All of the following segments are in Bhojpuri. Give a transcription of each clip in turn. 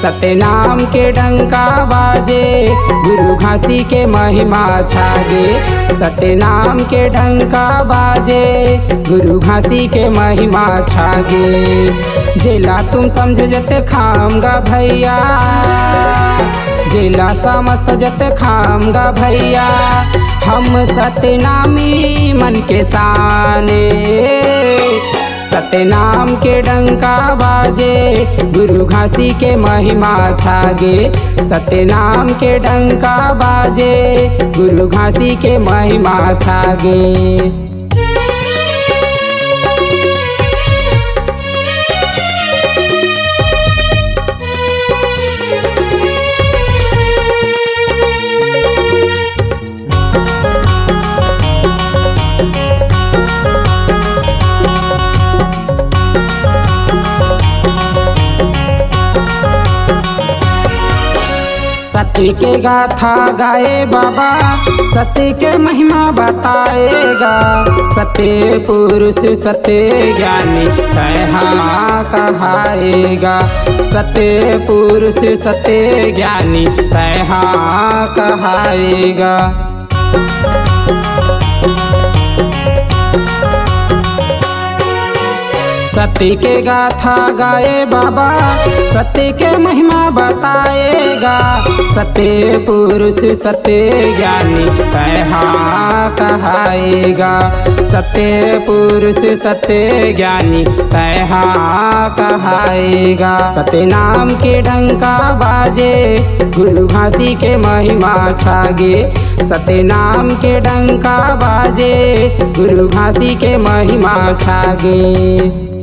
सतनाम के डंका बाजे, गुरु घासी के महिमा छागे। सतनाम के डंका बाजे, गुरु घासी के महिमा छागे। जेला तुम समझ जते खामगा भैया, जेला समस्त जते खामगा भैया। हम सतनामी मन के साने, सतनाम के डंका बाजे, गुरु घासी के महिमा छागे। सतनाम के डंका बाजे, गुरु घासी के महिमा छागे। सत्य के गाथा गाए बाबा, सत्य के महिमा बताएगा। सत्य पुरुष सत्य ज्ञानी तहाँ कहाएगा। सत्य पुरुष सत्य ज्ञानी तहाँ कहाएगा। सत्य के गाथा गाए बाबा, सत्य के महिमा बताएगा। सत्य पुरुष सत्य ज्ञानी तहाँ कहाएगा। सत्य पुरुष सत्य ज्ञानी तहाँ कहाएगा। सतनाम के डंका बाजे, गुरु घासी के महिमा छागे। सतनाम के डंका बाजे, गुरु घासी के महिमा छागे।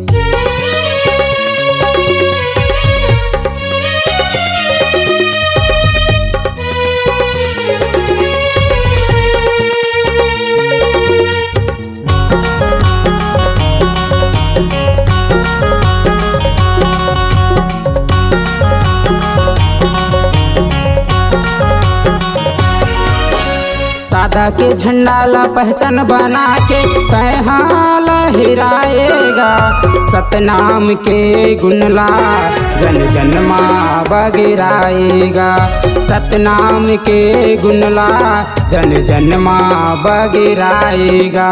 सादा के झंडा ला पहचान बना के तहाँ लहराएगा। सतनाम के गुणला जन जन माँ बगिराएगा। सतनाम के गुणला जन जन माँ बगिराएगा।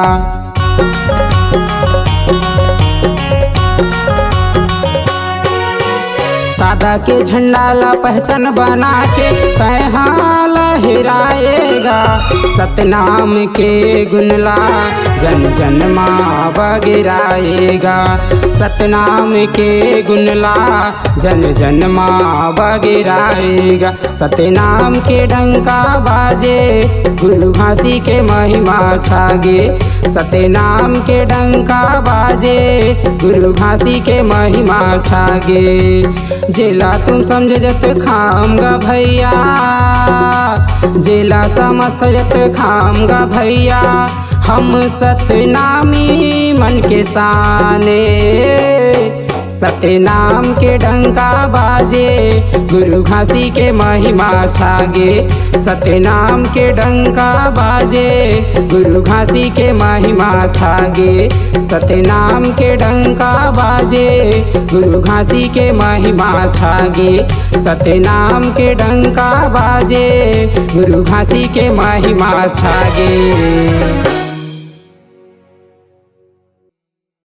सादा के झंडा ला पहचान बना के तहाँ लहराएगा। सतनाम के गुणला जन जन माँ बगिराएगा। सतनाम के गुणला जन जन माँ बगिराएगा। सतनाम के डंका बाजे, गुरु घासी के महिमा छागे। सतनाम के डंका बाजे, गुरु घासी के महिमा छागे। जेला तुम समझ जत खामगा भैया, जेला समस्त जत खामगा भैया। हम सतनामी मन के साने, सतनाम के डंका बाजे, गुरु घासी के महिमा छागे। सतनाम के डंका बाजे, गुरु घासी के महिमा छागे। सतनाम के डंका बाजे, गुरु घासी के महिमा छागे। सतनाम के डंका बाजे, गुरु घासी के महिमा छागे।